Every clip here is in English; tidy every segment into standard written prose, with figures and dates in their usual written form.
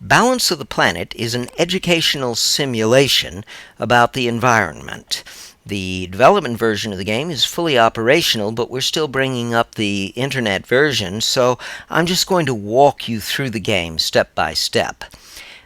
Balance of the Planet is an educational simulation about the environment. The development version of the game is fully operational, but we're still bringing up the internet version, so I'm just going to walk you through the game step by step.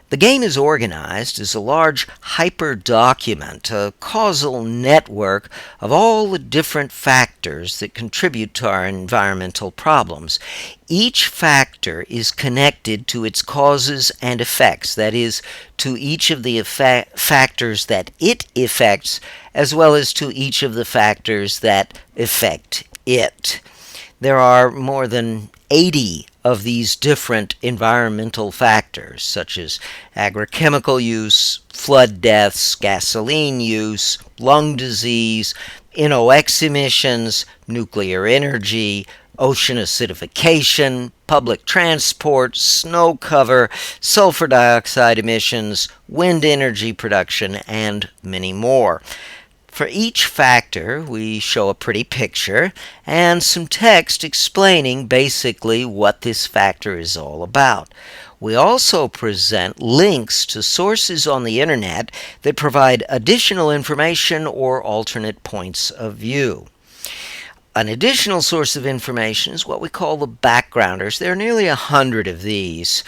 The game is organized as a large hyperdocument, a causal network of all the different factors that contribute to our environmental problems. Each factor is connected to its causes and effects, that is, to each of the factors that it affects, as well as to each of the factors that affect it. There are more than 80 of these different environmental factors, such as agrochemical use, flood deaths, gasoline use, lung disease, NOx emissions, nuclear energy, ocean acidification, public transport, snow cover, sulfur dioxide emissions, wind energy production, and many more. For each factor, we show a pretty picture and some text explaining basically what this factor is all about. We also present links to sources on the internet that provide additional information or alternate points of view. An additional source of information is what we call the backgrounders. There are nearly 100 of these.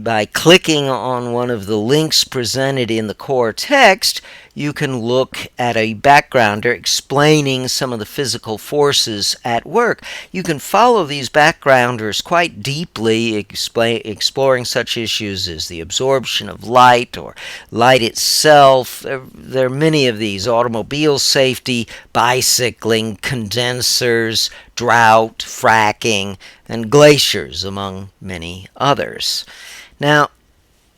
By clicking on one of the links presented in the core text, you can look at a backgrounder explaining some of the physical forces at work. You can follow these backgrounders quite deeply, exploring such issues as the absorption of light or light itself. There are many of these: automobile safety, bicycling, condensers, drought, fracking, and glaciers, among many others. Now,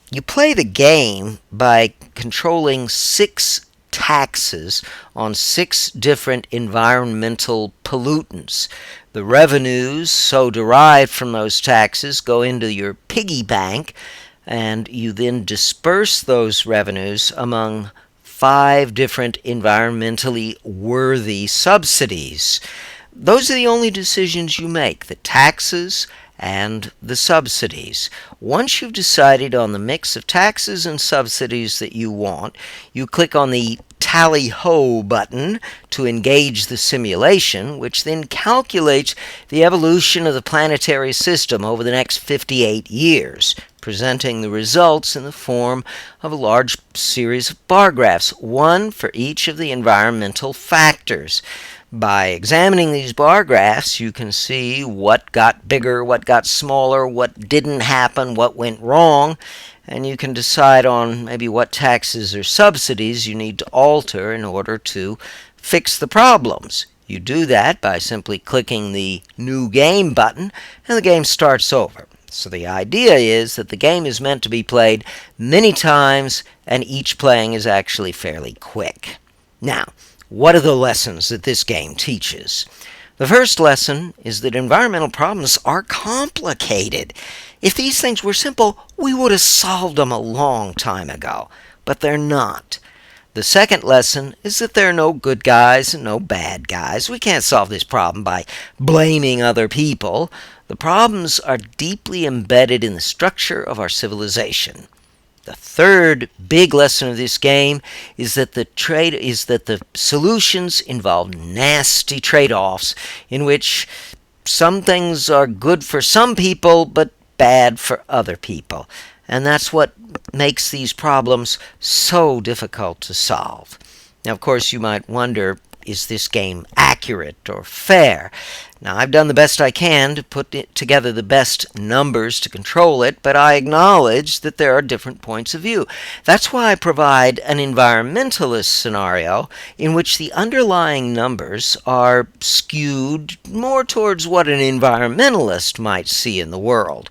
you play the game by controlling 6 taxes on 6 different environmental pollutants. The revenues so derived from those taxes go into your piggy bank, and you then disperse those revenues among 5 different environmentally worthy subsidies. Those are the only decisions you make: the taxes and the subsidies. Once you've decided on the mix of taxes and subsidies that you want, you click on the Tallyho button to engage the simulation, which then calculates the evolution of the planetary system over the next 58 years, presenting the results in the form of a large series of bar graphs, one for each of the environmental factors. By examining these bar graphs, you can see what got bigger, what got smaller, what didn't happen, what went wrong, and you can decide on maybe what taxes or subsidies you need to alter in order to fix the problems. You do that by simply clicking the New Game button, and the game starts over. So the idea is that the game is meant to be played many times, and each playing is actually fairly quick. Now, what are the lessons that this game teaches? The first lesson is that environmental problems are complicated. If these things were simple, we would have solved them a long time ago, but they're not. The second lesson is that there are no good guys and no bad guys. We can't solve this problem by blaming other people. The problems are deeply embedded in the structure of our civilization. The third big lesson of this game is that the solutions involve nasty trade-offs in which some things are good for some people but bad for other people. And that's what makes these problems so difficult to solve. Now, of course, you might wonder, is this game accurate or fair? Now, I've done the best I can to put together the best numbers to control it, but I acknowledge that there are different points of view. That's why I provide an environmentalist scenario in which the underlying numbers are skewed more towards what an environmentalist might see in the world.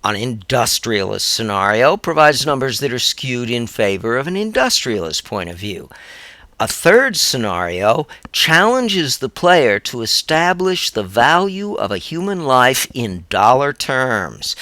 An industrialist scenario provides numbers that are skewed in favor of an industrialist point of view. A third scenario challenges the player to establish the value of a human life in dollar terms.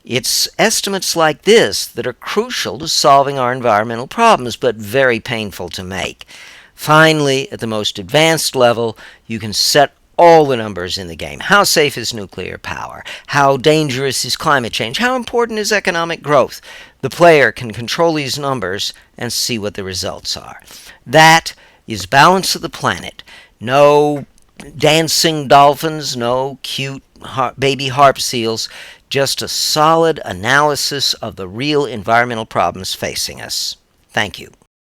It's estimates like this that are crucial to solving our environmental problems, but very painful to make. Finally, at the most advanced level, you can set all the numbers in the game. How safe is nuclear power? How dangerous is climate change? How important is economic growth? The player can control these numbers and see what the results are. That is Balance of the Planet. No dancing dolphins, no cute baby harp seals, just a solid analysis of the real environmental problems facing us. Thank you.